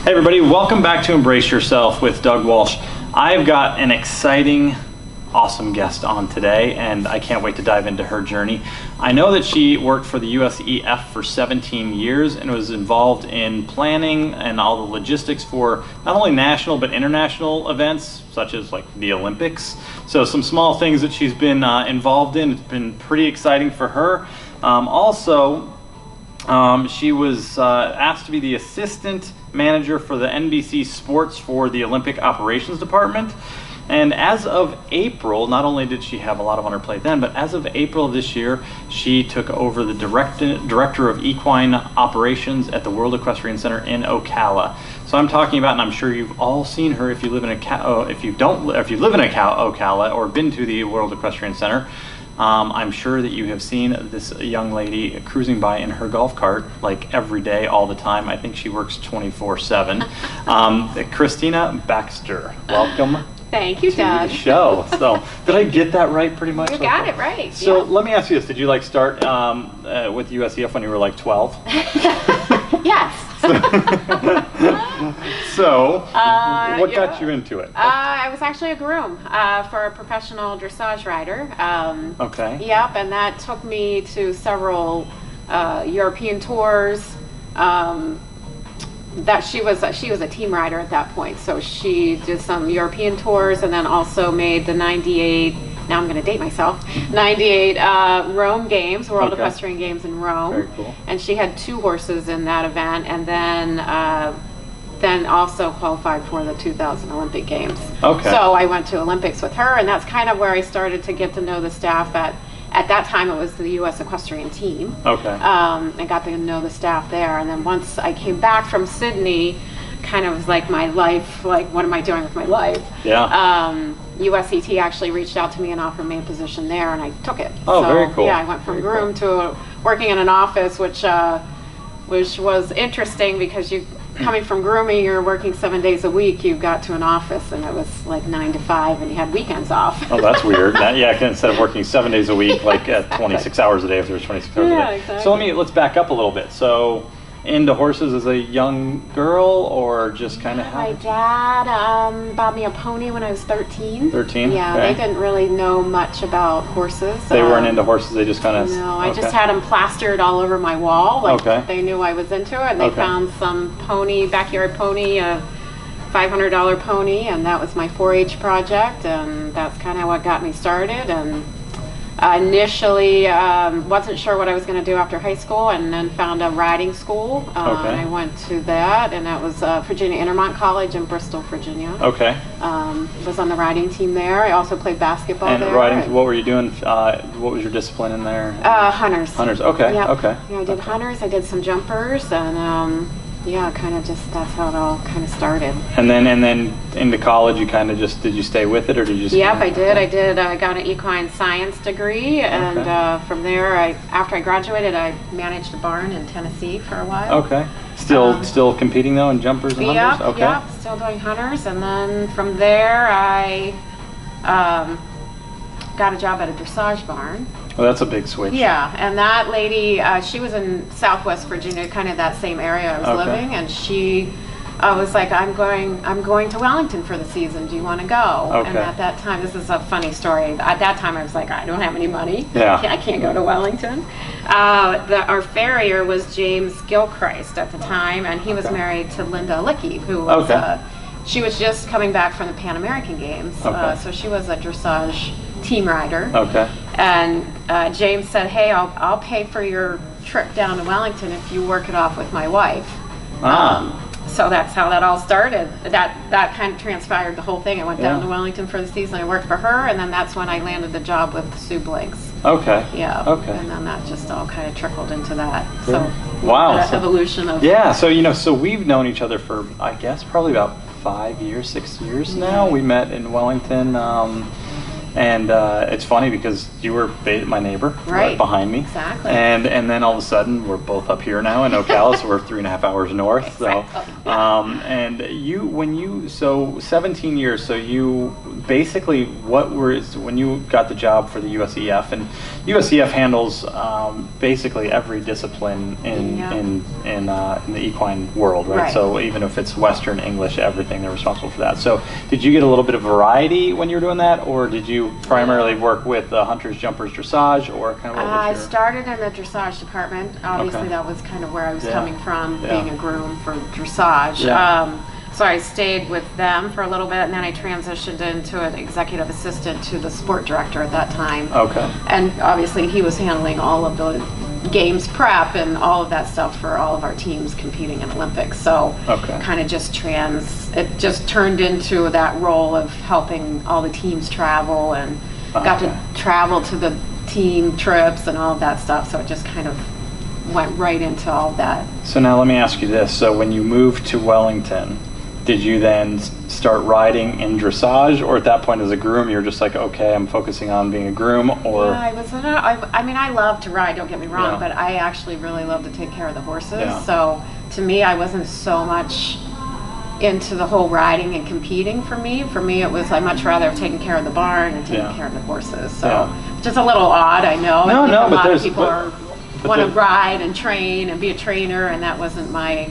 Hey everybody, welcome back to Embrace Yourself with Doug Walsh. I've got an exciting, awesome guest on today, and I can't wait to dive into her journey. I know that she worked for the USEF for 17 years and was involved in planning and all the logistics for not only national but international events, such as like the Olympics. So some small things that she's been involved in. It's been pretty exciting for her. She was asked to be the assistant manager for the NBC Sports for the Olympic Operations Department. And as of April, not only did she have a lot on her plate then, but as of April of this year, she took over the director of equine operations at the World Equestrian Center in Ocala. So I'm talking about, and I'm sure you've all seen her if you live in Ocala or been to the World Equestrian Center. I'm sure that you have seen this young lady cruising by in her golf cart like every day, all the time. I think she works 24/7. CHRISTINA BAXTER, welcome. Thank you, Doug. To the show. So, did I get that right pretty much? You got it right. So, yeah. Let me ask you this. Did you start with USEF when you were like 12? Yes. What got you into it? I was actually a groom for a professional dressage rider. Okay. Yep, and that took me to several European tours. She was a team rider at that point, so she did some European tours and then also made the 98, now I'm going to date myself, 98 Rome Games, World Equestrian Games in Rome. Very cool. And she had 2 horses in that event, and then also qualified for the 2000 Olympic Games. Okay. So I went to Olympics with her, and that's kind of where I started to get to know the staff at that time. It was the U.S. Equestrian Team. Okay. I got to know the staff there, and then once I came back from Sydney, kind of was like my life, like what am I doing with my life? Yeah. USET actually reached out to me and offered me a position there, and I took it. Oh, so, very cool. Yeah, I went from groom to working in an office, which was interesting because coming from grooming, you're working 7 days a week. You got to an office and it was like 9 to 5, and you had weekends off. Oh, that's weird. Instead of working 7 days a week, like at 26 hours a day, if there's 26 hours a day. Exactly. So let's back up a little bit. So, into horses as a young girl, or just kind of My dad bought me a pony when I was 13. 13? Yeah, okay. They didn't really know much about horses. They weren't into horses, they just kind of... No, I just had them plastered all over my wall. They knew I was into it, and they found some backyard pony, a $500 pony, and that was my 4-H project, and that's kind of what got me started. And initially wasn't sure what I was going to do after high school, and then found a riding school. And I went to that, and that was Virginia Intermont College in Bristol, Virginia. Okay. Was on the riding team there. I also played basketball there. And riding, what were you doing? What was your discipline in there? Hunters. Hunters, okay. Yep. Okay. Yeah, I did hunters, I did some jumpers, and yeah, kind of just, that's how it all kind of started. And then into college, you kind of just, did you stay with it, or did you just... Yep, I did. I got an equine science degree, and from there, after I graduated, I managed a barn in Tennessee for a while. Okay. Still competing though in jumpers and hunters? Okay. Yep, still doing hunters, and then from there, I got a job at a dressage barn. Well, that's a big switch. Yeah, and that lady, she was in Southwest Virginia, kind of that same area I was living, and she was like, I'm going to Wellington for the season. Do you want to go? Okay. And at that time, this is a funny story. At that time, I was like, I don't have any money. Yeah. I can't go to Wellington. Our farrier was James Gilchrist at the time, and he was married to Linda Lickey, who was she was just coming back from the Pan American Games, so she was a dressage team rider. Okay. And James said, hey, I'll pay for your trip down to Wellington if you work it off with my wife. So that's how that all started. That kind of transpired the whole thing. I went down to Wellington for the season. I worked for her, and then that's when I landed the job with Sue Bliggs. Okay. Yeah. Okay. And then that just all kind of trickled into that. So wow. Evolution of... Yeah. So so we've known each other for, I guess, probably about 5 years, 6 years now. We met in Wellington. And it's funny because you were my neighbor, right behind me. Exactly. And then all of a sudden we're both up here now in Ocala, so we're 3.5 hours north. Exactly. So, and so 17 years. So you basically, when you got the job for the USEF, and USEF handles basically every discipline in the equine world, right? So even if it's Western, English, everything, they're responsible for that. So did you get a little bit of variety when you were doing that, or did you primarily work with hunters, jumpers, dressage, or kind of what was I started in the dressage department. Obviously, that was kind of where I was coming from, being a groom for dressage. So I stayed with them for a little bit, and then I transitioned into an executive assistant to the sport director at that time. Okay. And obviously, he was handling all of the games prep and all of that stuff for all of our teams competing in Olympics. So kind of it just turned into that role of helping all the teams travel, and got to travel to the team trips and all of that stuff. So it just kind of went right into all of that. So now let me ask you this. So when you moved to Wellington, did you then start riding in dressage, or at that point as a groom, you're just like, okay, I'm focusing on being a groom? Or I mean, I love to ride, don't get me wrong, but I actually really love to take care of the horses. So to me, I wasn't so much into the whole riding and competing. For me, it was I much rather have taken care of the barn and taking care of the horses. So just a little odd, I know. No, a lot of people want to ride and train and be a trainer, and that wasn't my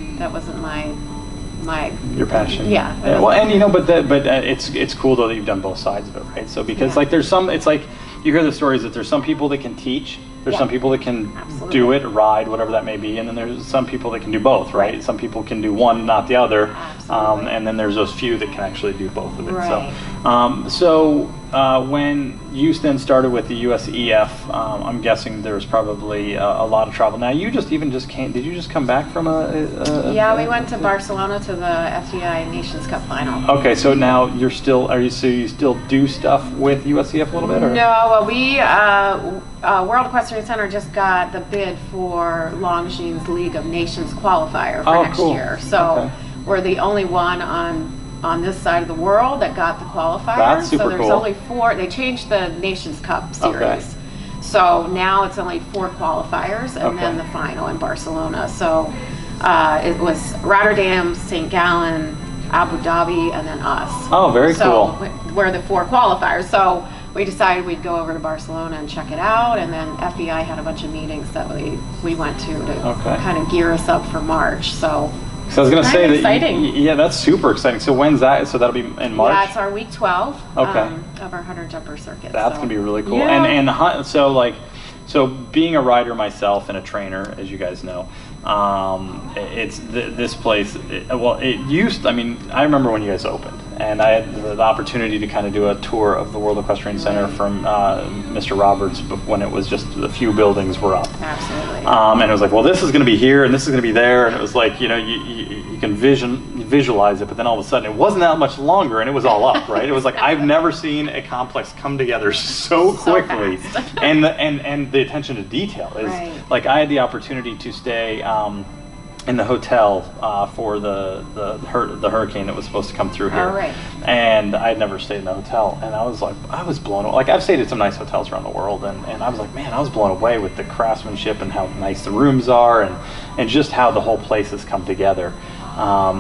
your passion. Yeah. Well, and but it's cool though that you've done both sides of it, right? So because like there's some, it's like you hear the stories that there's some people that can teach, there's some people that can do it, ride, whatever that may be, and then there's some people that can do both, right? Some people can do one, not the other, and then there's those few that can actually do both of it. So when you then started with the USEF, I'm guessing there was probably a lot of travel. Now you just came. Did you just come back from Yeah, we went to Barcelona to the FEI Nations Cup final. Okay, so now you still do stuff with USEF a little bit, or? No, well, we World Equestrian Center just got the bid for Longines League of Nations qualifier for next year. So we're the only one on this side of the world that got the qualifier. That's super cool. So there's only 4. They changed the Nations Cup series. So now it's only 4 qualifiers and then the final in Barcelona. So it was Rotterdam, St. Gallen, Abu Dhabi, and then us. Oh, very cool. So we're the 4 qualifiers. So we decided we'd go over to Barcelona and check it out, and then FEI had a bunch of meetings that we went to kind of gear us up for March. So I was going to say that. That's super exciting. So when's that? So that'll be in March. Yeah, it's our week 12 of our hunter jumper circuit. That's going to be really cool. Yeah. So being a rider myself and a trainer, as you guys know, it's this place. I remember when you guys opened, and I had the opportunity to kind of do a tour of the World Equestrian Center from Mr. Roberts when it was just a few buildings were up. Absolutely. And it was like, well, this is going to be here and this is going to be there, and it was like, you can visualize it, but then all of a sudden it wasn't that much longer and it was all up, right? It was like I've never seen a complex come together so quickly, and the attention to detail is like I had the opportunity to stay in the hotel for the hurricane that was supposed to come through here, and I'd never stayed in the hotel, and I was blown away. Like I've stayed at some nice hotels around the world, and I was like, man, I was blown away with the craftsmanship and how nice the rooms are, and just how the whole place has come together.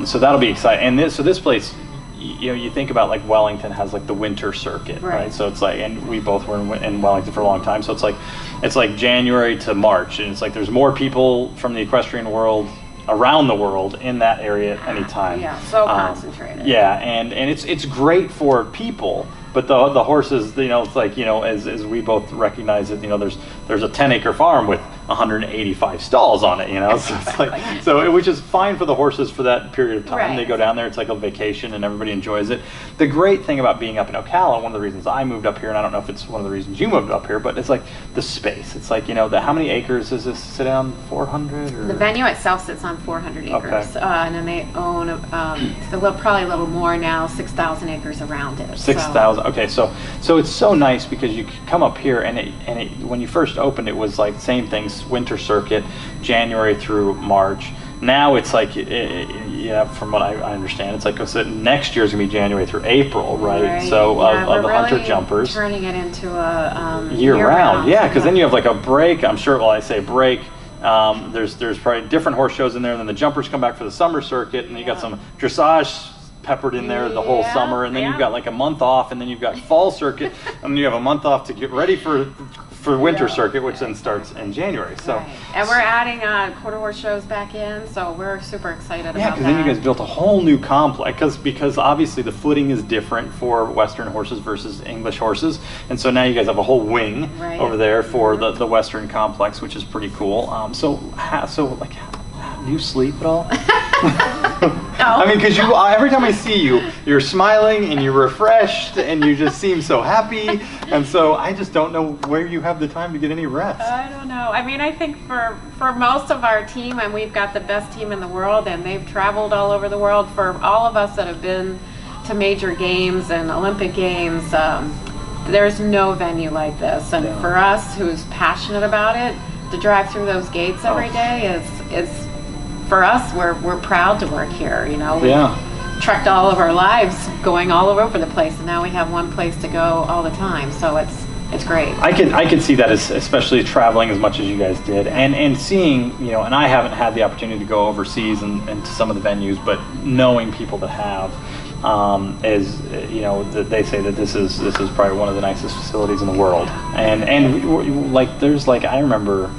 So that'll be exciting. And this place, you think about like Wellington has like the winter circuit, right? So it's like, and we both were in Wellington for a long time, so it's like January to March, and it's like there's more people from the equestrian world around the world in that area at any time. Yeah, so concentrated. Yeah, and it's great for people, but the horses, it's like, as we both recognize it, there's a 10-acre farm with 185 stalls on it, so it's like, which is fine for the horses for that period of time. They go down there, it's like a vacation, and everybody enjoys it. The great thing about being up in Ocala, one of the reasons I moved up here, and I don't know if it's one of the reasons you moved up here, but it's like the space. It's like, how many acres does this sit on? 400? Or? The venue itself sits on 400 acres, and then they own probably a little more now, 6,000 acres around it. 6,000. Okay, so it's so nice because you come up here, and it when you first opened, it was like same things, winter circuit, January through March. Now it's like yeah, from what I understand, it's like so next year's gonna be January through April, right? So yeah, of the really hunter jumpers, turning it into a year-round. Yeah, because then you have like a break. I'm sure. Well, I say break. There's probably different horse shows in there, and then the jumpers come back for the summer circuit, and you got some dressage peppered in there the whole summer, and then you've got like a month off, and then you've got fall circuit, and then you have a month off to get ready for winter circuit, which then starts in January. So, and we're adding quarter horse shows back in, so we're super excited about that. Yeah, because then you guys built a whole new complex, because obviously the footing is different for Western horses versus English horses, and so now you guys have a whole wing over there for the Western complex, which is pretty cool. So do you sleep at all? No. I mean, because every time I see you, you're smiling and you're refreshed and you just seem so happy, and so I just don't know where you have the time to get any rest. I don't know. I mean, I think for most of our team, and we've got the best team in the world, and they've traveled all over the world, for all of us that have been to major games and Olympic games, there's no venue like this. And for us who's passionate about it, to drive through those gates every day is for us, we're proud to work here. You know, we've trekked all of our lives going all over the place, and now we have one place to go all the time. So it's great. I can see that, especially traveling as much as you guys did, and seeing, you know, and I haven't had the opportunity to go overseas and to some of the venues, but knowing people that have, is, you know, that they say that this is probably one of the nicest facilities in the world, and like there's like, I remember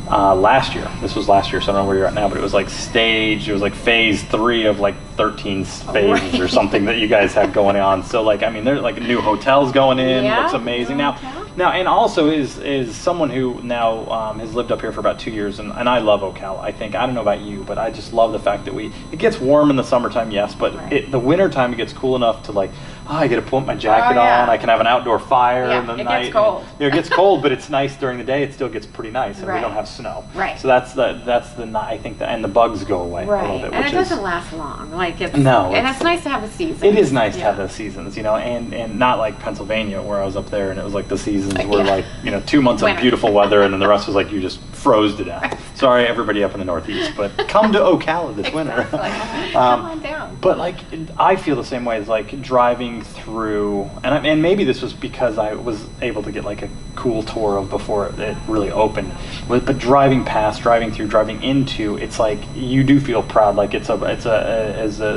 last year, this was last year, so I don't know where you're at now, but it was like phase 3 of like 13 phases or something that you guys had going on. So like, I mean, there's like new hotels going in, looks amazing now, and also is someone who now has lived up here for about 2 years, and I love Ocala. I don't know about you, but I just love the fact that it gets warm in the summertime, yes, but the wintertime it gets cool enough to like, I get to put my jacket on, I can have an outdoor fire in the night. Gets cold. And, you know, it gets cold, but it's nice during the day. It still gets pretty nice, and we don't have snow. Right. So that's I think and the bugs go away a little bit. And it doesn't last long. Like it's nice to have the seasons. It is nice to have the seasons, you know, and not like Pennsylvania where I was up there and it was like the seasons were like, you know, 2 months of beautiful weather and then the rest was like you just froze to death. Sorry, everybody up in the Northeast, but come to Ocala this winter. Come on down. But like, I feel the same way as like driving through, and maybe this was because I was able to get like a cool tour of before it really opened. But driving past, driving through, driving into, it's like you do feel proud. Like as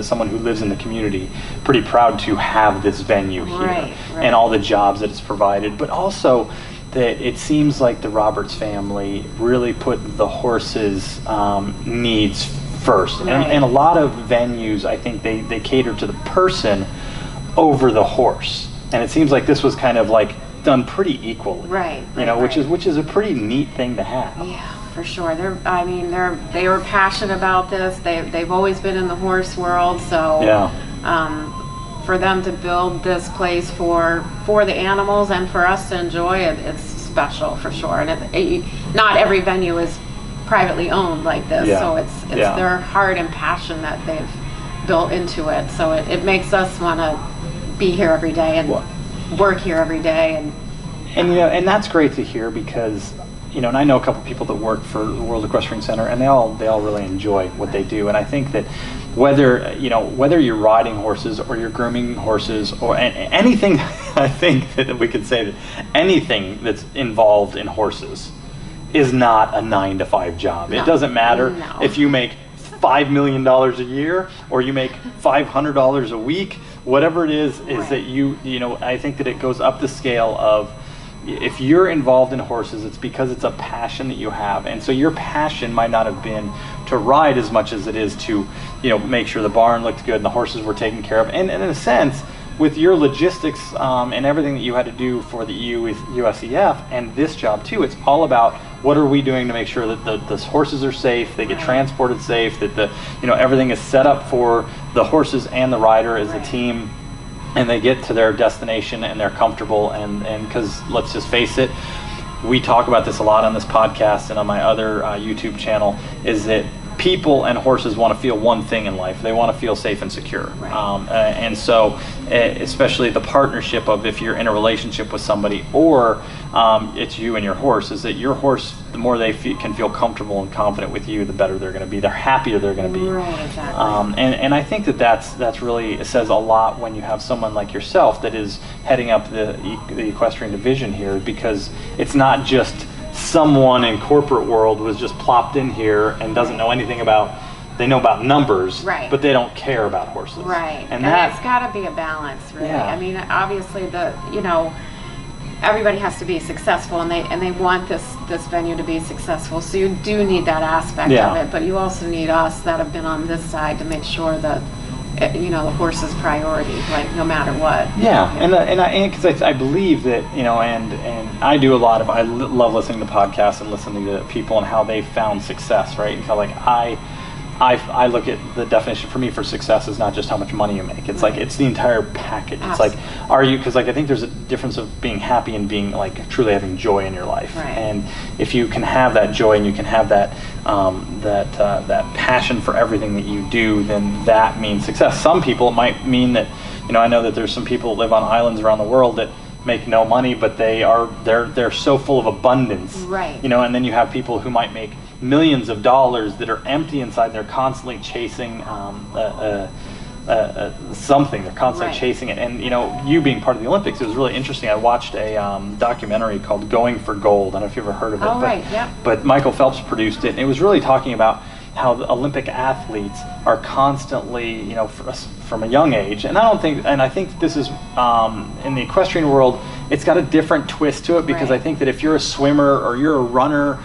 someone who lives in the community, pretty proud to have this venue here and all the jobs that it's provided. But also that it seems like the Roberts family really put the horses' needs first. And a lot of venues, I think they cater to the person over the horse. And it seems like this was kind of like done pretty equally. Which is a pretty neat thing to have. Yeah, for sure. They were passionate about this. They've always been in the horse world, so for them to build this place for the animals and for us to enjoy it, it's special for sure. And not every venue is privately owned like this, so it's their heart and passion that they've built into it. So it makes us want to be here every day and work here every day, and you know, and that's great to hear because, you know, and I know a couple people that work for the World Equestrian Center, and they all really enjoy what they do. And I think that whether you're riding horses or you're grooming horses or anything, I think that we could say that anything that's involved in horses is not a 9-to-5 job. It doesn't matter if you make $5 million a year or you make $500 a week, whatever it is that you know, I think that it goes up the scale of, if you're involved in horses, it's because it's a passion that you have. And so your passion might not have been to ride as much as it is to, you know, make sure the barn looked good and the horses were taken care of. And in a sense, with your logistics and everything that you had to do for the USEF and this job too, it's all about what are we doing to make sure that the horses are safe, they get transported safe, that everything is set up for the horses and the rider as a team, and they get to their destination and they're comfortable. And because let's just face it, we talk about this a lot on this podcast and on my other YouTube channel, is that people and horses want to feel one thing in life. They want to feel safe and secure. Right. And so, especially the partnership of if you're in a relationship with somebody, or it's you and your horse, is that your horse, the more they can feel comfortable and confident with you, the better they're going to be. The happier they're going to be. Right, exactly. And I think that's really, it says a lot when you have someone like yourself that is heading up the equestrian division here, because it's not just someone in corporate world was just plopped in here and doesn't know anything about, they know about numbers, right, but they don't care about horses. Right. And that's got to be a balance, really. Yeah. I mean, obviously everybody has to be successful, and they want this venue to be successful. So you do need that aspect of it, but you also need us that have been on this side to make sure that the horse is priority, like no matter what. Yeah, and because I believe that and I do a lot of, I love listening to podcasts and listening to people and how they found success, right? And how like I look at the definition for me for success is not just how much money you make. It's like it's the entire package. Absolutely. It's like, are you, because like I think there's a difference of being happy and being like truly having joy in your life. Right. And if you can have that joy and you can have that that passion for everything that you do, then that means success. Some people, it might mean that I know that there's some people that live on islands around the world that make no money, but they're so full of abundance. Right. And then you have people who might make millions of dollars that are empty inside. They're constantly chasing something. They're constantly chasing it. And you being part of the Olympics, it was really interesting. I watched a documentary called Going for Gold. I don't know if you've ever heard of it. Oh, right, yeah. But Michael Phelps produced it, and it was really talking about how the Olympic athletes are constantly, from a young age, and I think this is in the equestrian world, it's got a different twist to it, because I think that if you're a swimmer or you're a runner,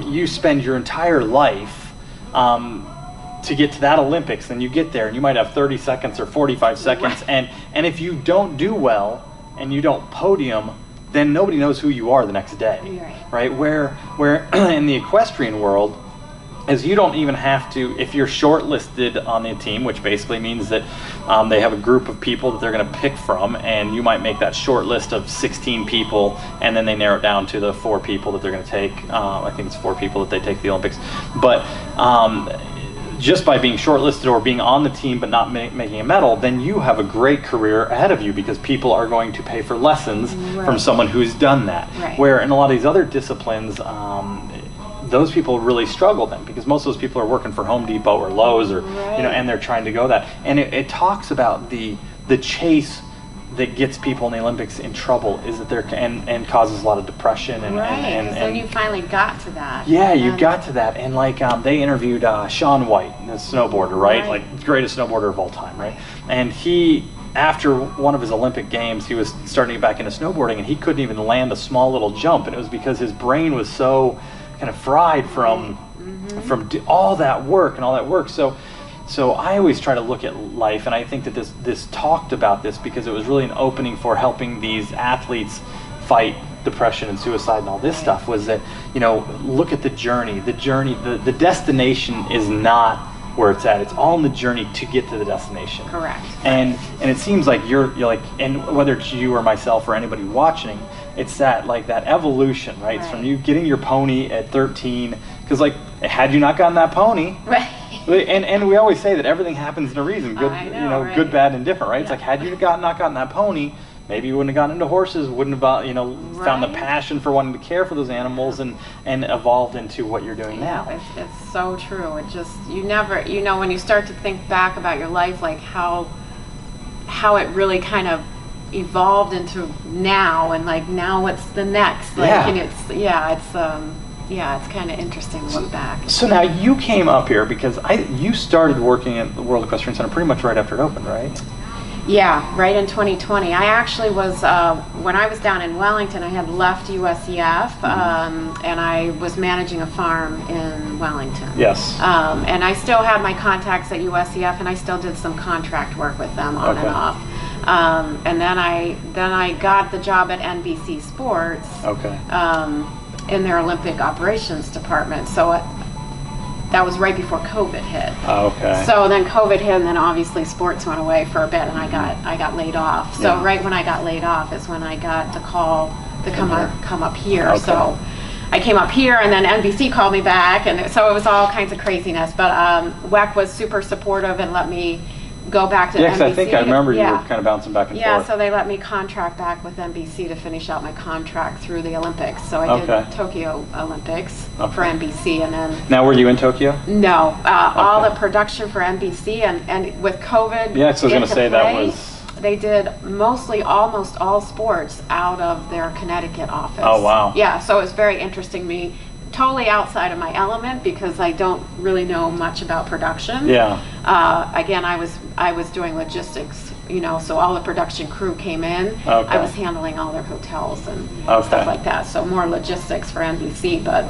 you spend your entire life to get to that Olympics, then you get there and you might have 30 seconds or 45 seconds, and if you don't do well and you don't podium, then nobody knows who you are the next day, right? Where in the equestrian world, is you don't even have to, if you're shortlisted on the team, which basically means that they have a group of people that they're going to pick from, and you might make that short list of 16 people, and then they narrow it down to the 4 people that they're going to take. I think it's 4 people that they take to the Olympics. But just by being shortlisted or being on the team but not making a medal, then you have a great career ahead of you, because people are going to pay for lessons from someone who's done that. Where in a lot of these other disciplines, those people really struggle then, because most of those people are working for Home Depot or Lowe's, or and they're trying to go that. And it talks about the chase that gets people in the Olympics in trouble, is that they're and causes a lot of depression and so you finally got to that. Yeah, you got to that. And like they interviewed Shaun White, the snowboarder, right? Like greatest snowboarder of all time, right? And he, after one of his Olympic games, he was starting to get back into snowboarding, and he couldn't even land a small little jump, and it was because his brain was so kind of fried from all that work and all that work. So I always try to look at life, and I think that this talked about this because it was really an opening for helping these athletes fight depression and suicide and all this stuff, was that look at the journey. The destination is not where it's at. It's all in the journey to get to the destination. Correct. And it seems like you're like, and whether it's you or myself or anybody watching, it's that evolution, right? It's from you getting your pony at 13, because like, had you not gotten that pony, and we always say that everything happens in a reason, good, good, bad, and different, right? It's like, had you not gotten that pony, maybe you wouldn't have gotten into horses, wouldn't have found the passion for wanting to care for those animals, and evolved into what you're doing now. It's so true. It just, you never, when you start to think back about your life, like how it really kind of evolved into now, and like now what's the next, like, and it's kind of interesting to look back. So now you came up here because you started working at the World Equestrian Center pretty much right after it opened, right? Yeah, right in 2020. I actually was, when I was down in Wellington, I had left USEF, and I was managing a farm in Wellington. Yes. And I still had my contacts at USEF, and I still did some contract work with them on and off. And then I got the job at NBC Sports. In their Olympic operations department. So that was right before COVID hit. So then COVID hit, and then obviously sports went away for a bit, and I got laid off. So right when I got laid off is when I got the call to come up here. So I came up here, and then NBC called me back, and so it was all kinds of craziness. But WEC was super supportive and let me go back to NBC. Yeah, because I think I remember you were kind of bouncing back and forth. Yeah, so they let me contract back with NBC to finish out my contract through the Olympics. So I did Tokyo Olympics for NBC, and then... Now, were you in Tokyo? No. All the production for NBC, and with COVID... Yeah, so I was going to say that was... They did almost all sports out of their Connecticut office. Oh, wow. Yeah, so it was very interesting to me. Totally outside of my element because I don't really know much about production. Yeah. Again, I was doing logistics, you know, so all the production crew came in. Okay. I was handling all their hotels and stuff like that. So more logistics for NBC, but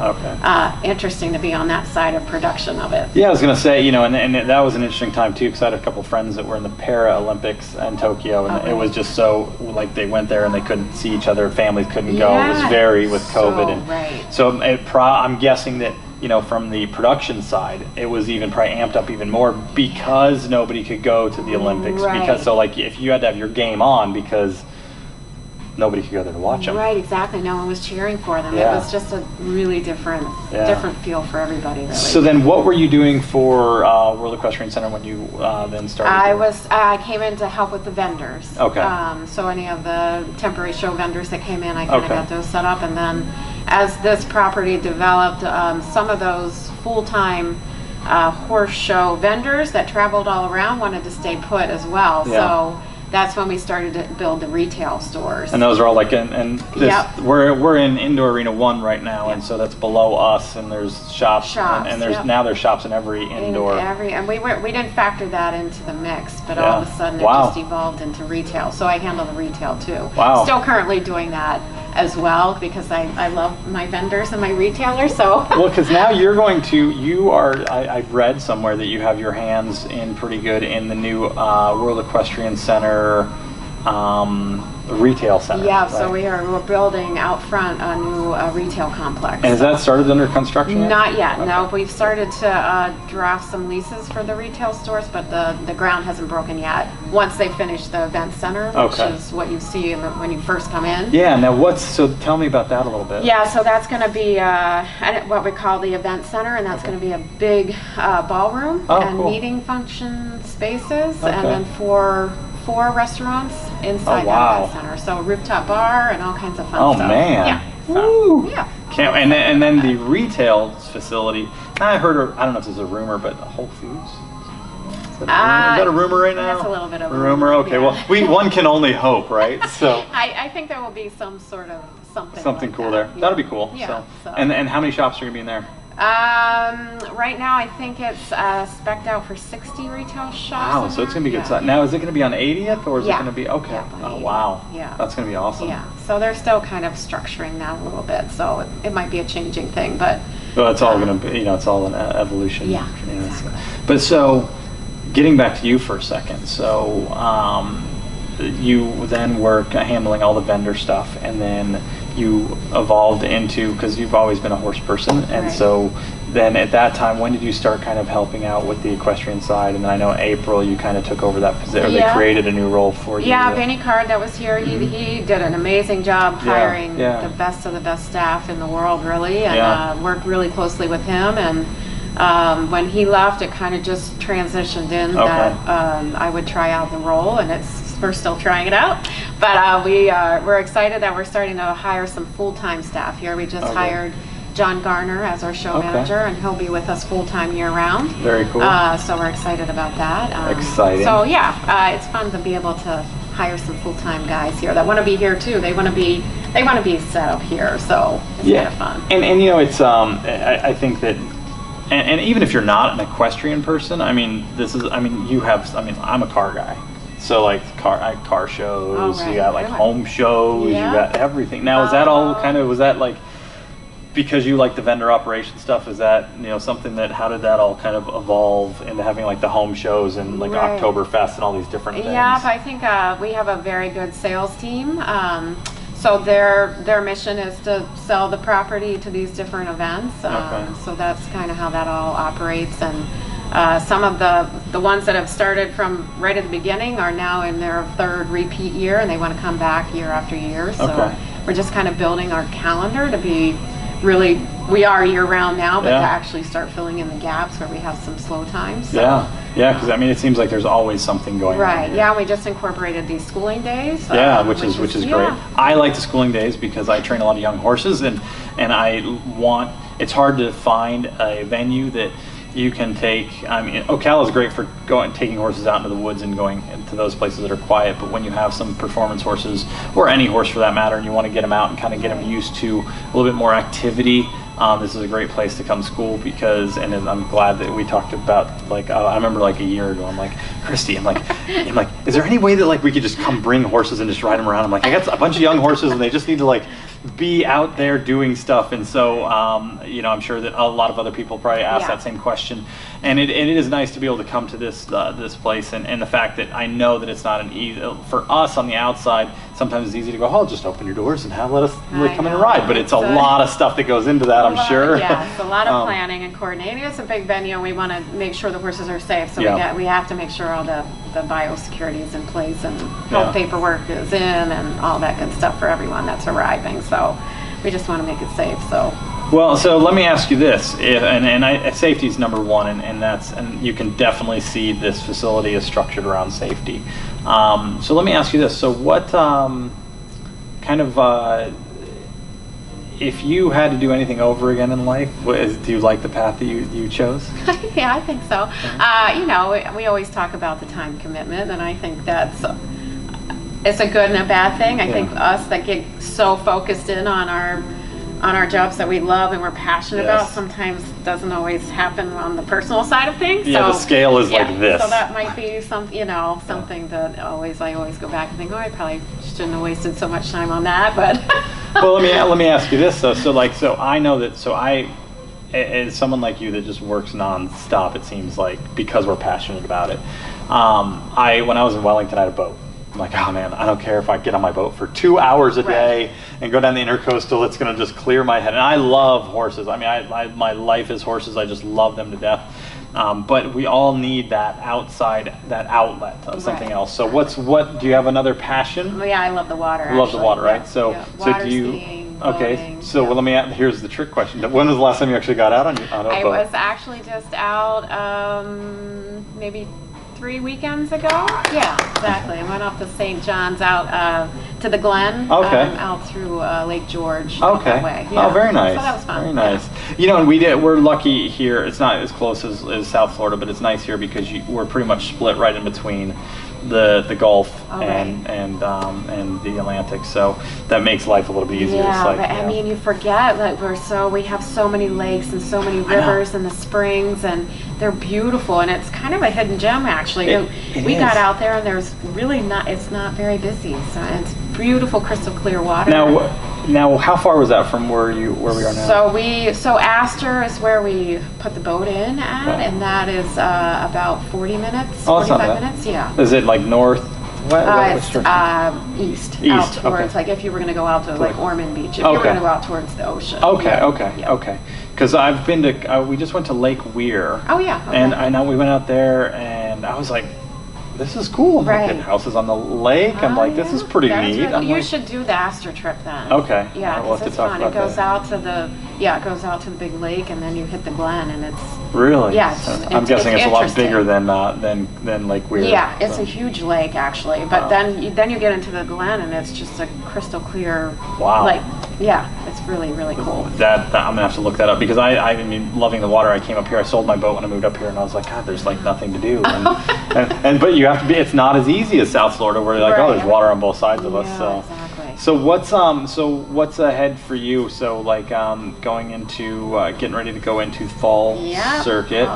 interesting to be on that side of production of it. Yeah, I was going to say, you know, and that was an interesting time too, because I had a couple friends that were in the Para-Olympics in Tokyo, and it was just so, like, they went there and they couldn't see each other, families couldn't go. It was very with COVID. So I'm guessing that, you know, from the production side, it was even probably amped up even more because nobody could go to the Olympics. Because so, like, if you had to have your game on because nobody could go there to watch them. Right, exactly. No one was cheering for them. It was just a really different feel for everybody. Really. So then, what were you doing for World Equestrian Center when you then started? I came in to help with the vendors. Okay. So any of the temporary show vendors that came in, I kind of got those set up, and then as this property developed, some of those full-time horse show vendors that traveled all around wanted to stay put as well. So that's when we started to build the retail stores. And those are all like we're in Indoor Arena 1 right now, and so that's below us, and there's shops and there's now there's shops in every indoor. And we didn't factor that into the mix, but all of a sudden it just evolved into retail. So I handle the retail too. Wow. Still currently doing that as well because I love my vendors and my retailers. So well, because now I've read somewhere that you have your hands in pretty good in the new World Equestrian Center retail center. Yeah, so we're building out front a new retail complex. And has that started under construction yet? Not yet. No, we've started to draft some leases for the retail stores, but the ground hasn't broken yet. Once they finish the event center, which is what you see when you first come in. Yeah. Now so tell me about that a little bit. Yeah, so that's going to be what we call the event center, and that's going to be a big ballroom and meeting function spaces, and then four restaurants inside that event center. So rooftop bar and all kinds of fun stuff. Oh man. Yeah. Woo. Yeah. And then the retail facility. I heard, I don't know if this is a rumor, but Whole Foods. Is that a rumor right now? That's a little bit of a rumor. Okay. Yeah. Well, one can only hope, right? So I think there will be some sort of something like cool that. there. That'll be cool. Yeah. So. And how many shops are going to be in there? Right now I think it's spec'd out for 60 retail shops. Wow, so it's going to be good size. Now, is it going to be on 80th or is it going to be, oh wow. Yeah. That's going to be awesome. Yeah, so they're still kind of structuring that a little bit, so it might be a changing thing, but. Well, it's all going to be, it's all an evolution. Yeah, exactly. But so, getting back to you for a second, so you then work handling all the vendor stuff, and then you evolved into, because you've always been a horse person, and so then at that time, when did you start kind of helping out with the equestrian side? And then I know in April you kind of took over that position, or they created a new role for you. Yeah, Benny Card that was here, he did an amazing job hiring the best of the best staff in the world, really, and worked really closely with him. And when he left, it kind of just transitioned in that I would try out the role, and we're still trying it out. But we're excited that we're starting to hire some full-time staff here. We just hired John Garner as our show manager, and he'll be with us full-time year-round. Very cool. So we're excited about that. Exciting. So yeah, it's fun to be able to hire some full-time guys here that want to be here too. They want to be set up here. So it's kind of fun. And it's I think that. And even if you're not an equestrian person, I'm a car guy. So like car shows, you got like home shows, you got everything. Now is that all was that like, because you like the vendor operation stuff, is that, something that, how did that all kind of evolve into having like the home shows and like Oktoberfest and all these different things? Yeah, I think we have a very good sales team. So their mission is to sell the property to these different events. So that's kind of how that all operates. And some of the ones that have started from right at the beginning are now in their third repeat year, and they want to come back year after year. So we're just kind of building our calendar to be really, we are year round now, but to actually start filling in the gaps where we have some slow times. So. Yeah, because I mean, it seems like there's always something going on. Right. Yeah, we just incorporated these schooling days. Which is great. I like the schooling days because I train a lot of young horses, and I want. It's hard to find a venue that you can take. I mean, Ocala is great for taking horses out into the woods and going into those places that are quiet. But when you have some performance horses, or any horse for that matter, and you want to get them out and kind of get them used to a little bit more activity, this is a great place to come school because. And I'm glad that we talked about, like, I remember like a year ago, I'm like, Christy, I'm like, is there any way that like we could just come bring horses and just ride them around? I'm like, I got a bunch of young horses and they just need to like be out there doing stuff. And so I'm sure that a lot of other people probably ask that same question, and it is nice to be able to come to this place, and the fact that I know that it's not an easy for us on the outside. Sometimes it's easy to go, oh, just open your doors and let us come in and ride, but it's a lot of stuff that goes into that, I'm sure. Yeah, it's a lot of planning and coordinating. It's a big venue, and we want to make sure the horses are safe, so we have to make sure all the biosecurity is in place, and health paperwork is in, and all that good stuff for everyone that's arriving. So we just want to make it safe. So let me ask you this, safety is number one, and you can definitely see this facility is structured around safety. So let me ask you this: so what if you had to do anything over again in life, do you like the path that you chose? Yeah, I think so. We always talk about the time commitment, and I think that's it's a good and a bad thing. I think us that get so focused in on our jobs that we love and we're passionate about sometimes doesn't always happen on the personal side of things. Yeah, the scale is like this. So that might be something that I always go back and think, I probably shouldn't have wasted so much time on that. But well, let me ask you this though. So I know that. So as someone like you that just works nonstop, it seems like, because we're passionate about it. When I was in Wellington, I had a boat. I'm like, oh man, I don't care if I get on my boat for 2 hours a day and go down the intercoastal. It's going to just clear my head. And I love horses. I mean, my life is horses. I just love them to death. But we all need that outlet of something else. So what do you have another passion? Well, yeah, I love the water. You love the water, right? So water, do you? skiing, Okay. boating, So let me ask. Here's the trick question. When was the last time you actually got out on a boat? I was actually just out maybe 3 weekends ago. Yeah, exactly. I went off to St. John's out to the Glen. Out through Lake George. That way. Yeah. Oh, very nice. So that was fun. Very nice. Yeah. And we're lucky here. It's not as close as South Florida, but it's nice here because we're pretty much split right in between the Gulf and the Atlantic, so that makes life a little bit easier. Yeah, but I mean, you forget that we have so many lakes and so many rivers and the springs, and they're beautiful, and it's kind of a hidden gem actually. We got out there and it's not very busy, so it's beautiful crystal clear water. Now, how far was that from where we are now? So Astor is where we put the boat in at, and that is about 40 minutes, 45 minutes. Yeah. Is it like north? It's east. Out towards, like if you were going to go out to like Ormond Beach, if you were going to go out towards the ocean. Okay. Because I've been to, we just went to Lake Weir. Oh yeah. Okay. And I know we went out there, and I was like, this is cool. Right. Like, houses on the lake. I'm like, this is pretty neat. You should do the Astor trip then. Okay. Yeah, because it's fun. It goes out to the big lake, and then you hit the Glen, and it's really. Yeah. I'm guessing it's a lot bigger than Lake Weir. Yeah, it's a huge lake actually, but then you get into the Glen, and it's just a crystal clear lake. Yeah, it's really, really cool. That I'm gonna have to look that up because I mean, loving the water. I came up here. I sold my boat when I moved up here, and I was like, God, there's like nothing to do. But you have to be. It's not as easy as South Florida, where you're like, oh, there's water on both sides of us. So exactly. So what's ahead for you? So like going into getting ready to go into fall circuit.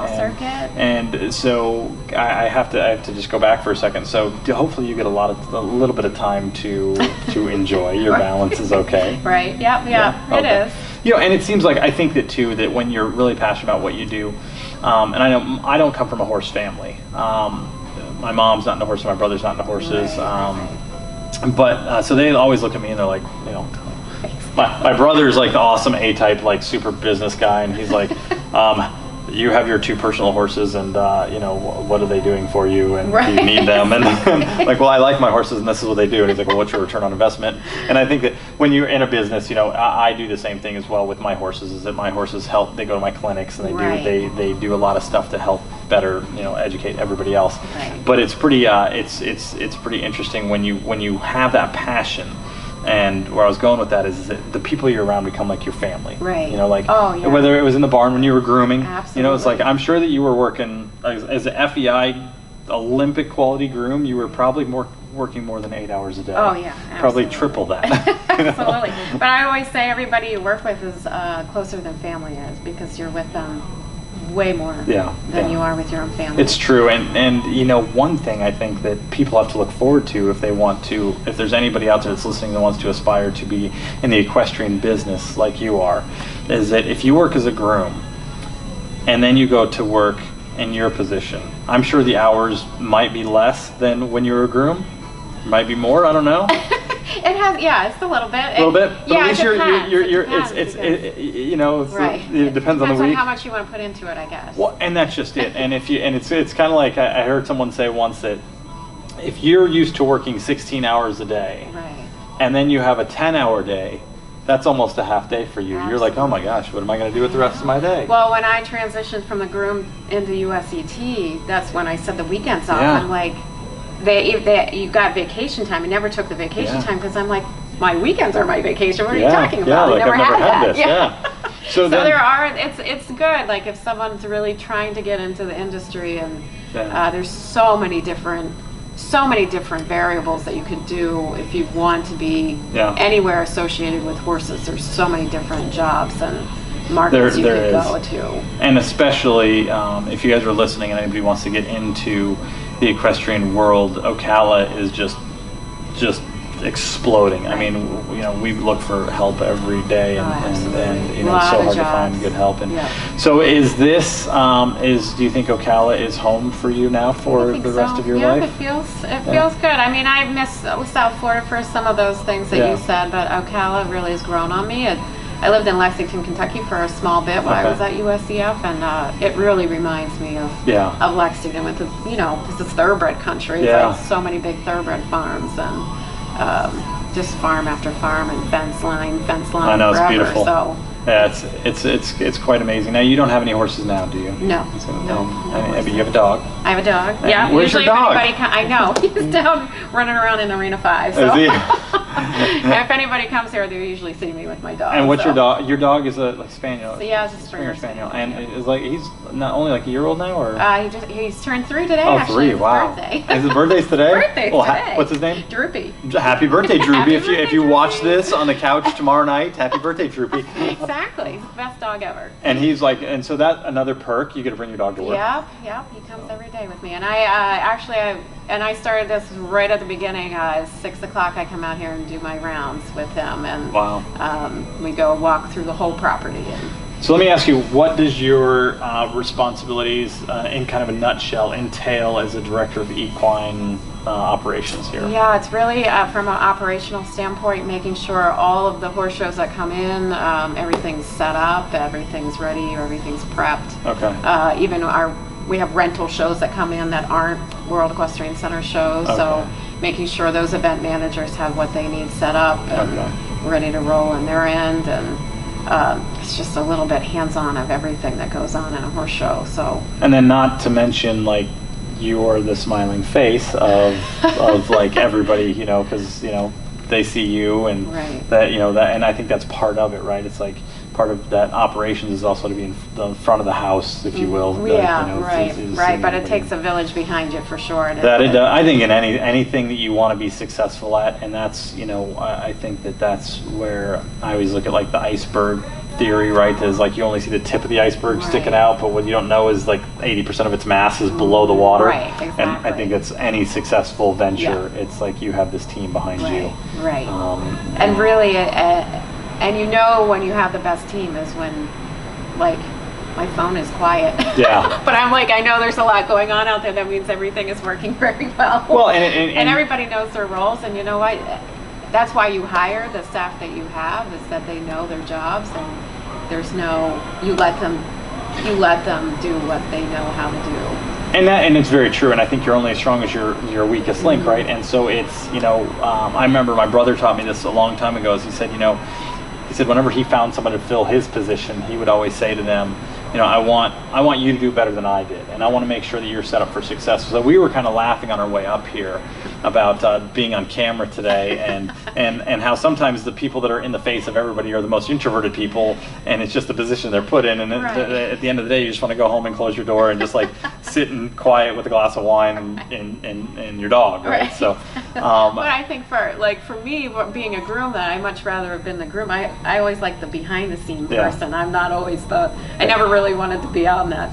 And so I have to just go back for a second. So hopefully you get a little bit of time to enjoy. Your balance is okay. Right. Yeah. It is. And it seems like I think that too, that when you're really passionate about what you do, and I know I don't come from a horse family. My mom's not into horses. My brother's not into horses. But so they always look at me and they're like, my brother's like the awesome A-type, like super business guy, and he's like, you have your 2 personal horses, and you know, what are they doing for you, and right. do you need them? And like, well, I like my horses, and this is what they do. And he's like, well, what's your return on investment? And I think that when you're in a business, you know, I do the same thing as well with my horses. Is that my horses help? They go to my clinics, and they do a lot of stuff to help better, you know, educate everybody else. Right. But it's pretty it's pretty interesting when you have that passion. And where I was going with that is that the people you're around become like your family. Right. You know, like whether it was in the barn when you were grooming. Absolutely. You know, it's like, I'm sure that you were working as an FEI Olympic quality groom. You were probably working more than 8 hours a day. Oh yeah, absolutely. Probably triple that. Absolutely. But I always say everybody you work with is closer than family is, because you're with them way more than you are with your own family. It's true, and you know, one thing I think that people have to look forward to if there's anybody out there that's listening that wants to aspire to be in the equestrian business like you are, is that if you work as a groom and then you go to work in your position, I'm sure the hours might be less than when you were a groom, might be more, I don't know. It has, it's a little bit. A little bit, but at least you're you know, it depends on the week. On how much you want to put into it, I guess. Well, and that's just it. And it's kind of like I heard someone say once that if you're used to working 16 hours a day, and then you have a 10-hour day, that's almost a half day for you. Absolutely. You're like, oh my gosh, what am I going to do with the rest of my day? Well, when I transitioned from the groom into USET, that's when I set the weekends off. I'm like, you got vacation time. I never took the vacation time because I'm like, my weekends are my vacation. What are you talking about? Like, I've never had this. So there are. It's good. Like if someone's really trying to get into the industry, and there's so many different variables that you could do if you want to be anywhere associated with horses. There's so many different jobs and markets you could go to. And especially if you guys are listening and anybody wants to get into the equestrian world, Ocala is just exploding. I mean, you know, we look for help every day, and you know, it's so hard to find good help. And so, is this do you think Ocala is home for you now for the rest of your life? It feels good. I mean, I miss South Florida for some of those things that you said, but Ocala really has grown on me. I lived in Lexington, Kentucky for a small bit while I was at USEF, and it really reminds me of Lexington, with the, you know, because it's thoroughbred country. It's like so many big thoroughbred farms, and just farm after farm, and fence line I know, forever. It's beautiful. So it's quite amazing. Now, you don't have any horses now, do you? No. But you have a dog. I have a dog. And where's your dog? I know. He's down running around in Arena 5. So. Is he? If anybody comes here, they usually see me with my dog. And what's your dog? Your dog is a spaniel. Yeah, it's a Stringer spaniel. And is like, he's not only like a year old now, or? He's turned 3 today. Oh, actually. 3! Wow. Birthday. Is his birthday's today? Birthday's today. What's his name? Droopy. Happy birthday, Droopy! If you watch this on the couch tomorrow night, happy birthday, Droopy. Exactly. He's the best dog ever. And he's like, and so that another perk, you get to bring your dog to work. Yep. He comes every day with me, and I started this right at the beginning. 6 o'clock, I come out here and do my rounds with him, and we go walk through the whole property. So let me ask you, what does your responsibilities, in kind of a nutshell, entail as a director of equine operations here? Yeah, it's really from an operational standpoint, making sure all of the horse shows that come in, everything's set up, everything's ready, everything's prepped. Okay. Even we have rental shows that come in that aren't World Equestrian Center shows, so making sure those event managers have what they need set up and ready to roll on their end, and it's just a little bit hands-on of everything that goes on in a horse show. So. And then not to mention, like, you are the smiling face of like everybody, you know, because, you know, they see you, and that, you know, that, and I think that's part of it, right? It's like part of that operations is also to be in the front of the house, if you will. Right. But it takes a village behind you for sure. That it does. I think in anything that you want to be successful at, and that's, you know, I think that's where I always look at, like, the iceberg theory, right? Is like you only see the tip of the iceberg sticking out, but what you don't know is like 80% of its mass is below the water. Right, exactly. And I think it's any successful venture, it's like you have this team behind you. Right. And really, and you know when you have the best team is when, like, my phone is quiet. Yeah. But I'm like, I know there's a lot going on out there. That means everything is working very well. Well, and everybody knows their roles, and you know what? That's why you hire the staff that you have, is that they know their jobs, and you let them you let them do what they know how to do. And it's very true, and I think you're only as strong as your weakest link, right? And so it's, I remember my brother taught me this a long time ago, as he said, whenever he found someone to fill his position, he would always say to them, I want you to do better than I did, and I want to make sure that you're set up for success. So we were kind of laughing on our way up here about being on camera today, and how sometimes the people that are in the face of everybody are the most introverted people, and it's just the position they're put in, and at the end of the day, you just want to go home and close your door and just like sit in quiet with a glass of wine and your dog, right? So, but I think for me, being a groom, that I much rather have been the groom. I always like the behind the scene person. I'm not always I never really wanted to be on that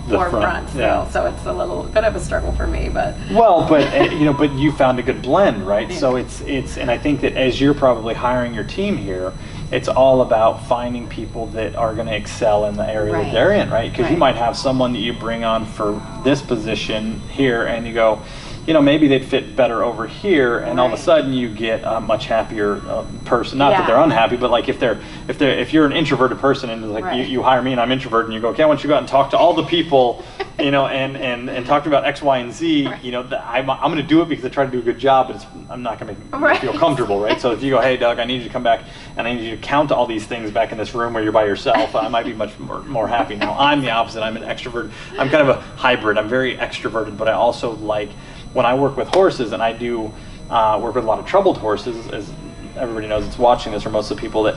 forefront still, so it's a little bit of a struggle for me. But but you found a good blend, right? So it's and I think that as you're probably hiring your team here, it's all about finding people that are going to excel in the area that they're in, right? Because you might have someone that you bring on for this position here, and you go, maybe they'd fit better over here, and all of a sudden you get a much happier person. Not that they're unhappy, but like if you're an introverted person and like you hire me and I'm introverted, and you go, okay, I want you to go out and talk to all the people, and talk about X, Y, and Z. I'm going to do it because I try to do a good job, but I'm not going to make you feel comfortable, right? So if you go, hey, Doug, I need you to come back and I need you to count all these things back in this room where you're by yourself, I might be much more happy. Now I'm the opposite. I'm an extrovert. I'm kind of a hybrid. I'm very extroverted, but I also like. When I work with horses, and I do work with a lot of troubled horses, as everybody knows that's watching this, or most of the people that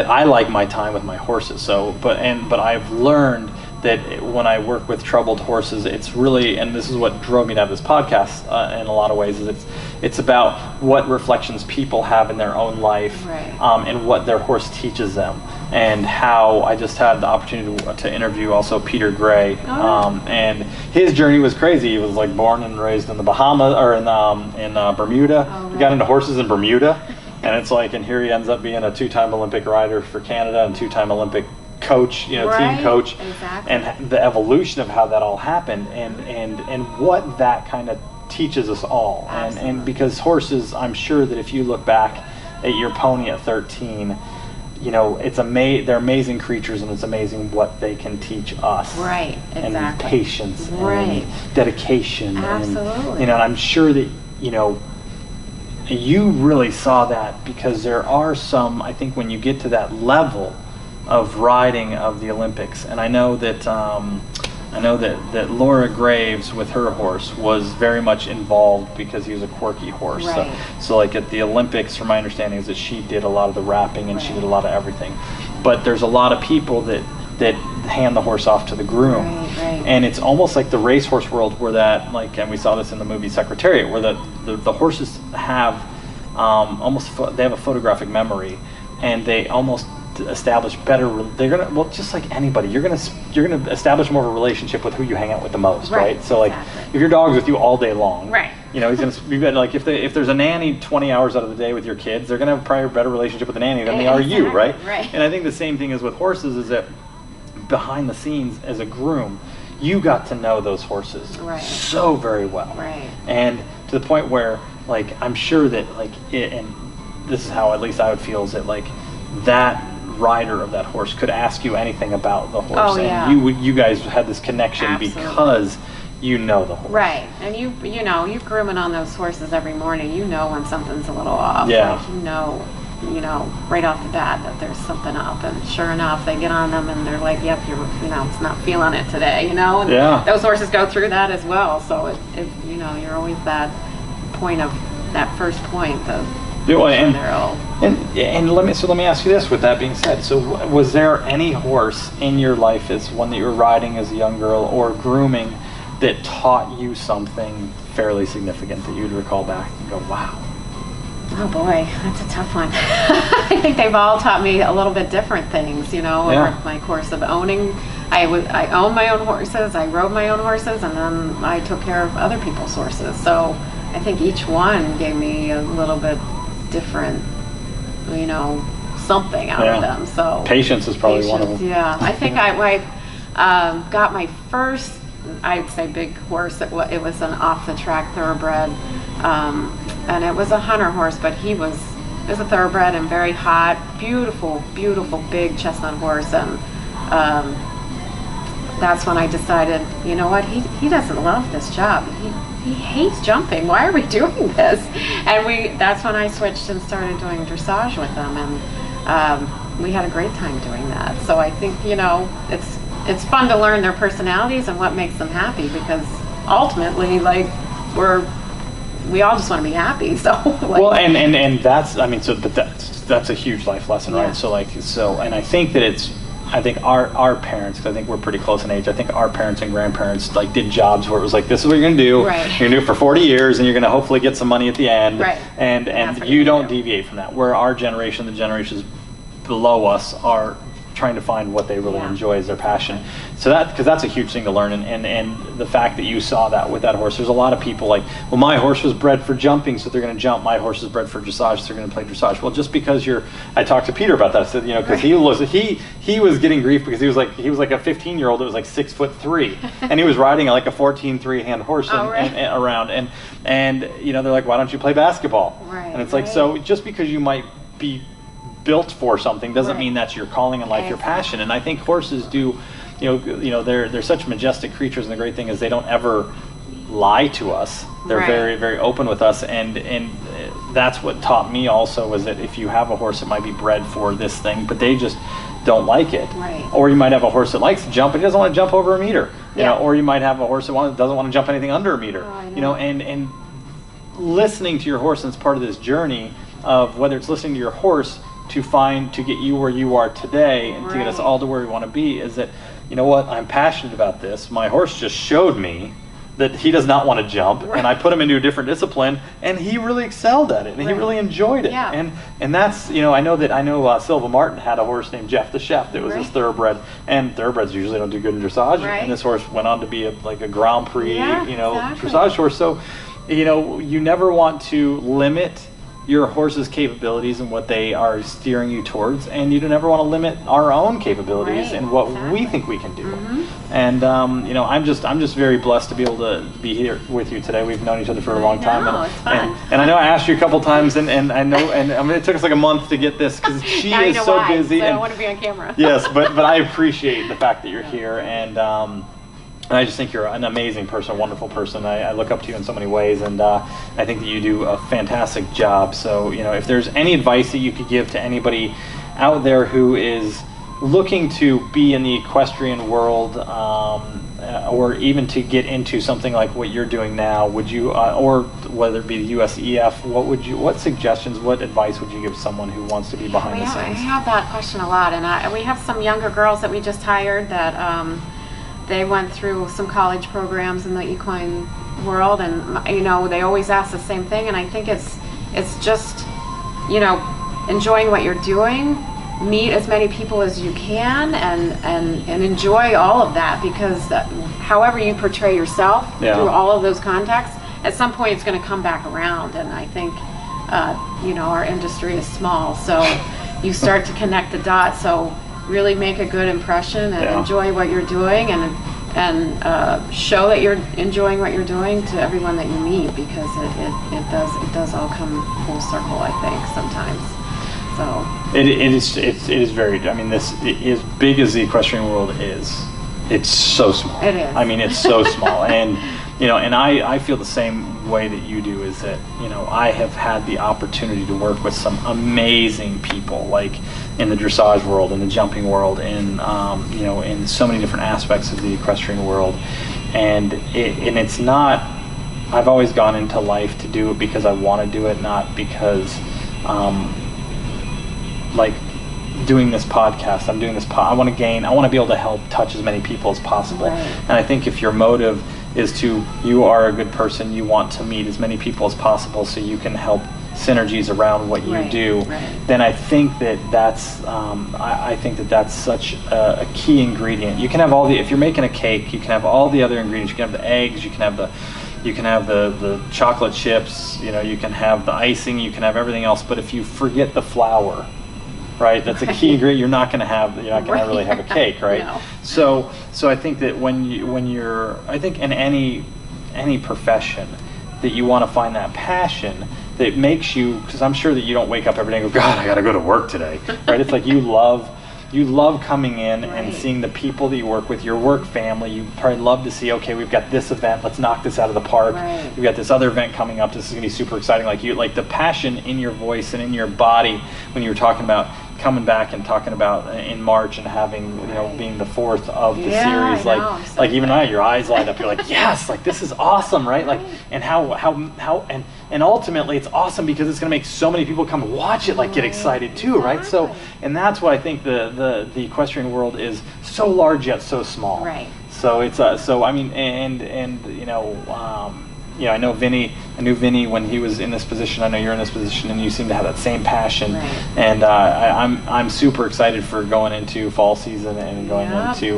I like my time with my horses. So, but I've learned that when I work with troubled horses, it's really, and this is what drove me to have this podcast in a lot of ways, is it's about what reflections people have in their own life, and what their horse teaches them. And how I just had the opportunity to interview also Peter Gray, and his journey was crazy. He was like born and raised in the Bahamas, or in Bermuda. He got into horses in Bermuda, and it's like, and here he ends up being a 2-time Olympic rider for Canada and 2-time Olympic coach, team coach, and the evolution of how that all happened, and what that kind of teaches us all. And because horses, I'm sure that if you look back at your pony at 13. They're amazing creatures, and it's amazing what they can teach us. Right, exactly. And patience, and dedication. Absolutely. And I'm sure that, you really saw that, because there are some, I think when you get to that level of riding of the Olympics, and I know that Laura Graves with her horse was very much involved because he was a quirky horse. So like at the Olympics, from my understanding, is that she did a lot of the wrapping, and she did a lot of everything. But there's a lot of people that hand the horse off to the groom. And it's almost like the racehorse world, where that, like, and we saw this in the movie Secretariat, where the horses have they have a photographic memory, and they almost establish better. They're gonna, just like anybody, you're gonna establish more of a relationship with who you hang out with the most, right? So like, if your dog's with you all day long, he's gonna be better. Like if there's a nanny 20 hours out of the day with your kids, they're gonna have probably a better relationship with the nanny than they are you, right? And I think the same thing is with horses, is that behind the scenes as a groom, you got to know those horses so very well, and to the point where, like, I'm sure that, like, and this is how at least I would feel, is that like that rider of that horse could ask you anything about the horse, and you guys had this connection because you know the horse, and you're grooming on those horses every morning. When something's a little off, right off the bat that there's something up, and sure enough they get on them and they're like, yep, it's not feeling it today, and those horses go through that as well. So you're always that point of that first point of and let me ask you this. With that being said, so was there any horse in your life, as one that you were riding as a young girl or grooming, that taught you something fairly significant that you'd recall back and go, wow? Oh boy, that's a tough one. I think they've all taught me a little bit different things, over my course of owning. I owned my own horses, I rode my own horses, and then I took care of other people's horses. So I think each one gave me a little bit different, something out of them. So patience is probably one of them. Yeah, I think I got my first, I'd say, big horse. It was an off-the-track thoroughbred, and it was a hunter horse, but he was a thoroughbred and very hot, beautiful, beautiful, big chestnut horse, and that's when I decided, you know what, he doesn't love this job. He hates jumping. Why are we doing this? And that's when I switched and started doing dressage with them, and we had a great time doing that. So I think, you know, it's fun to learn their personalities and what makes them happy, because ultimately, like, we all just want to be happy. So like, well, and that's, I mean, so but that's a huge life lesson, right? So and I think that I think our parents, because I think we're pretty close in age, I think our parents and grandparents like did jobs where it was like, this is what you're going to do. Right. You're going to do it for 40 years, and you're going to hopefully get some money at the end. Right. And you don't deviate from that. Where our generation, the generations below us, are trying to find what they really enjoy as their passion. So because that's a huge thing to learn, and the fact that you saw that with that horse, there's a lot of people like, well, my horse was bred for jumping, so they're going to jump. My horse is bred for dressage, so they're going to play dressage. Well, just because I talked to Peter about that. I said, you know, because he was getting grief because he was like a 15-year-old that was like 6'3", and he was riding like a 14 hand horse around, and you know, they're like, why don't you play basketball? Right. And it's like, so just because you might be built for something doesn't mean that's your calling in life, your passion. And I think horses do, you know, they're such majestic creatures, and the great thing is they don't ever lie to us. They're very, very open with us, and that's what taught me also, was that if you have a horse that might be bred for this thing, but they just don't like it, or you might have a horse that likes to jump but he doesn't want to jump over a meter, you know, or you might have a horse that doesn't want to jump anything under a meter, you know, and listening to your horse, and it's part of this journey of whether it's listening to your horse to get you where you are today, and to get us all to where we want to be, is that, you know what, I'm passionate about this. My horse just showed me that he does not want to jump, and I put him into a different discipline, and he really excelled at it, and he really enjoyed it. And that's, you know, I know Silva Martin had a horse named Jeff the Chef that was his thoroughbred, and thoroughbreds usually don't do good in dressage, and this horse went on to be like a Grand Prix, you know, dressage horse. So, you know, you never want to limit your horse's capabilities and what they are steering you towards, and you don't ever want to limit our own capabilities and what we think we can do. And you know, I'm just very blessed to be able to be here with you today. We've known each other for a long time, and I know I asked you a couple times, and I know, and I mean, it took us like a month to get this because she is so busy. So I don't want to be on camera. Yes, but I appreciate the fact that you're here, and I just think you're an amazing person, a wonderful person. I look up to you in so many ways, and I think that you do a fantastic job. So, you know, if there's any advice that you could give to anybody out there who is looking to be in the equestrian world, or even to get into something like what you're doing now, would you, or whether it be the USEF, what suggestions, what advice would you give someone who wants to be behind the scenes? I have that question a lot, and we have some younger girls that we just hired that they went through some college programs in the equine world, and you know, they always ask the same thing, and I think it's just, you know, enjoying what you're doing, meet as many people as you can, and enjoy all of that, because however you portray yourself through all of those contacts, at some point it's going to come back around. And I think you know, our industry is small, so you start to connect the dots. So really make a good impression and enjoy what you're doing, and show that you're enjoying what you're doing to everyone that you meet, because it does all come full circle, I think, sometimes. So it is very, I mean, this, as big as the equestrian world is, it's so small. It is. I mean, it's so small. And you know, and I feel the same way that you do, is that, you know, I have had the opportunity to work with some amazing people, like in the dressage world, in the jumping world, in you know, in so many different aspects of the equestrian world, and it's not, I've always gone into life to do it because I want to do it, not because like doing this podcast, I'm doing this I want to be able to help touch as many people as possible. And I think if your motive is you are a good person, you want to meet as many people as possible so you can help synergies around what you do, then I think that's I think that's such a key ingredient. You can have if you're making a cake, you can have all the other ingredients. You can have the eggs, you can have the chocolate chips, you know, you can have the icing, you can have everything else, but if you forget the flour, right, that's a key ingredient, you're not going to really have a cake, right? No. So I think that when you're, I think in any profession, that you want to find that passion that makes you, because I'm sure that you don't wake up every day and go, God, I got to go to work today, right? It's like you love you love coming in and seeing the people that you work with, your work family. You probably love to see, okay, we've got this event, let's knock this out of the park. We've got this other event coming up, this is gonna be super exciting. Like the passion in your voice and in your body when you were talking about coming back and talking about in March and having, you know, being the 4th of the series, like even now your eyes light up, you're like, yes, like this is awesome, right? Like, and and ultimately it's awesome because it's going to make so many people come watch it, like get excited too, right? So, and that's why I think the equestrian world is so large yet so small. Right. So it's so I mean, and you know, I know Vinny. I knew Vinny when he was in this position. I know you're in this position, and you seem to have that same passion. And I'm super excited for going into fall season and going into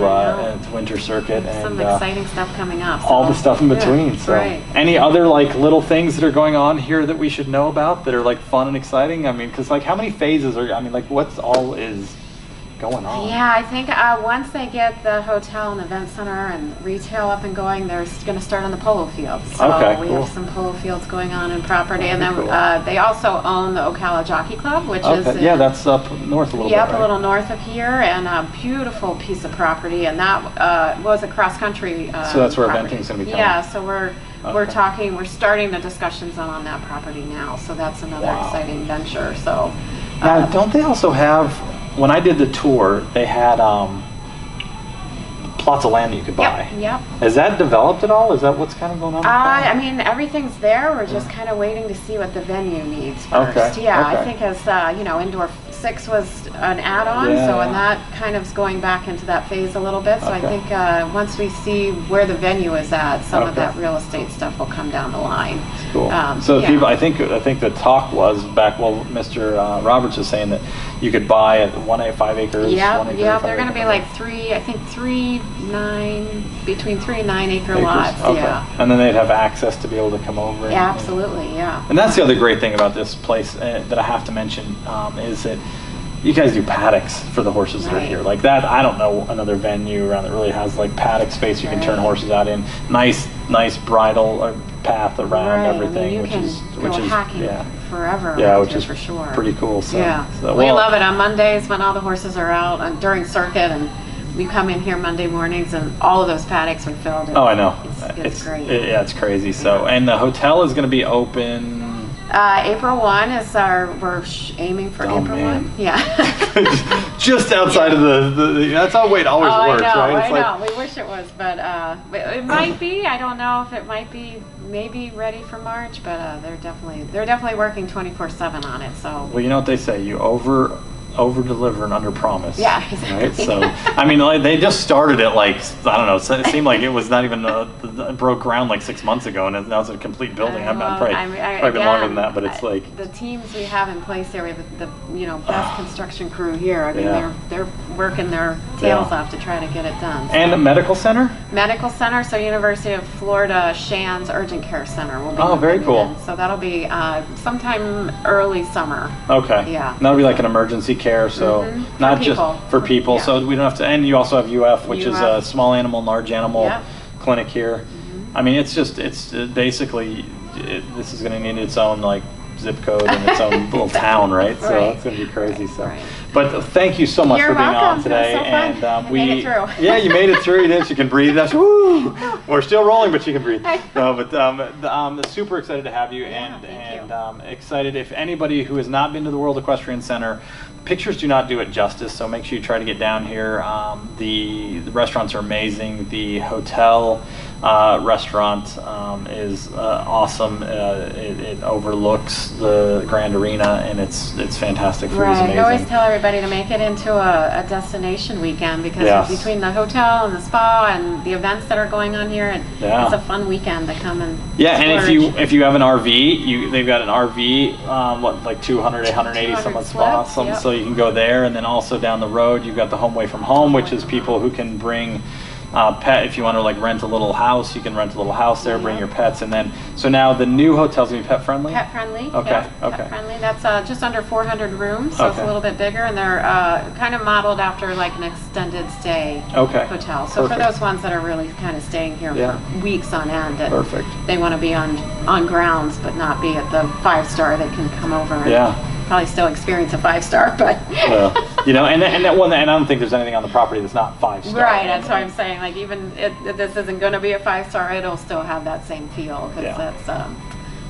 winter circuit and some exciting stuff coming up. So. All the stuff in between. So, any other like little things that are going on here that we should know about that are like fun and exciting? I mean, because like how many phases are? I mean, like what's all is going on? Yeah, I think once they get the hotel and event center and retail up and going, they're going to start on the polo fields. So we have some polo fields going on in property, and then they also own the Ocala Jockey Club, which is that's up north a little bit. Yep, a little north of here, and a beautiful piece of property, and that was a cross country. So that's where eventing's going to be coming. Yeah, so we're talking, we're starting the discussions on that property now. So that's another exciting venture. So now, don't they also have? When I did the tour, they had plots of land that you could buy. Yep. Is that developed at all? Is that what's kind of going on? I mean, everything's there. We're just kind of waiting to see what the venue needs first. I think as you know, Indoor 6 was an add-on, and that kind of is going back into that phase a little bit. So I think once we see where the venue is at, some of that real estate stuff will come down the line. Cool. So people, I think the talk was back. Well, Mr. Roberts was saying that you could buy at 5 acres. Yeah, they're going to be like between 3 and 9 acre lots. And then they'd have access to be able to come over. Absolutely. And that's the other great thing about this place that I have to mention is that you guys do paddocks for the horses that are here. Like that, I don't know another venue around that really has like paddock space you can turn horses out in. Nice bridle path around everything, which is forever. Yeah, which is for sure. Pretty cool. So, we love it on Mondays when all the horses are out and during circuit, and we come in here Monday mornings and all of those paddocks are filled. I know. It's great. It's crazy. So, and the hotel is going to be open. April 1 is we're aiming for April 1. Yeah. Just outside of the that's how it always works, right? I know. We wish it was, but it might be. I don't know if it might be maybe ready for March, but they're definitely working 24/7 on it. So. Well, you know what they say, you over deliver and under promise. Yeah, exactly. Right? So, I mean, like, they just started it like, I don't know, it seemed like it was not even broke ground like 6 months ago, and now it's a complete building. I've probably been longer than that, but it's like the teams we have in place here. We have the best construction crew here. I mean, they're working their tails off to try to get it done. So. And a medical center. So University of Florida Shands Urgent Care Center will be. Oh, very cool. So that'll be sometime early summer. Okay. Yeah. And that'll be like an emergency care, so not just for people. So we don't have to. And you also have UF, which is a small animal, large animal clinic here. I mean, it's basically this is going to need its own like zip code and its own little town, right? So it's going to be crazy. But thank you so much for being on today. It was so fun. We made it through. Yeah, you made it through. You did. You can breathe. That's woo. We're still rolling, but you can breathe. No, but super excited to have you, and excited. If anybody who has not been to the World Equestrian Center, pictures do not do it justice. So make sure you try to get down here. The restaurants are amazing. The hotel restaurant is awesome. It overlooks the Grand Arena, and it's fantastic. Food is amazing. I always tell everybody to make it into a destination weekend, because between the hotel and the spa and the events that are going on here, it's a fun weekend to come and and if you have an RV, they've got an RV like 200, 880 some spots, so you can go there. And then also down the road you've got the Home Away from Home, which is people who can bring pet. If you want to like rent a little house, you can rent a little house there, bring your pets. And then so now the new hotel's gonna be pet friendly. Pet friendly. Okay. Pet friendly. That's just under 400 rooms, so it's a little bit bigger, and they're kind of modeled after like an extended stay hotel. So for those ones that are really kind of staying here for weeks on end, and they want to be on grounds but not be at the 5-star, they can come over and probably still experience a 5-star, but. You know, and that one, and I don't think there's anything on the property that's not 5-star. Right, that's what I'm saying. Like, even if this isn't going to be a 5-star, it'll still have that same feel, because that's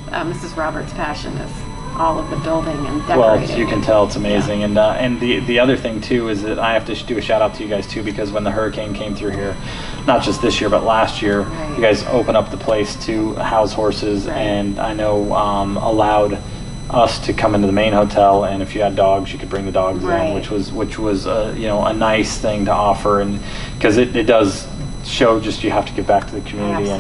Mrs. Roberts' passion is all of the building and decorating. Well, you can tell it's amazing, and the other thing too is that I have to do a shout out to you guys too, because when the hurricane came through here, not just this year but last year, you guys opened up the place to house horses, and I know allowed us to come into the main hotel, and if you had dogs, you could bring the dogs in, which was you know, a nice thing to offer, and because it does show just you have to give back to the community.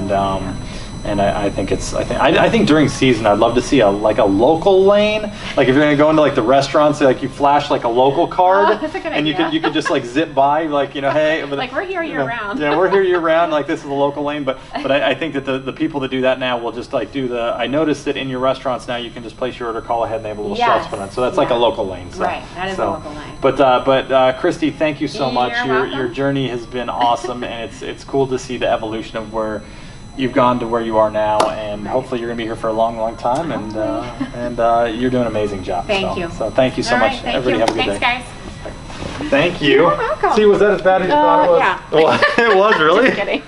And I think I think during season I'd love to see a local lane. Like if you're gonna go into like the restaurants, like you flash like a local card, and you could just like zip by, like, you know, hey, like we're here year round. Yeah, we're here year round. Like this is a local lane, but I think that the people that do that now will just like do the. I noticed that in your restaurants now you can just place your order, call ahead, and they have a little shelf put on. So that's like a local lane. So, right, that is a local lane. But Christy, thank you so much. You're Your journey has been awesome, and it's cool to see the evolution of where you've gone to where you are now, and hopefully you're going to be here for a long, long time, and you're doing an amazing job. Thank you. So thank you so much. Everybody have a good day. Thanks, guys. Thank you. You're welcome. See, was that as bad as you thought it was? Yeah. Well, it was, really? Just kidding.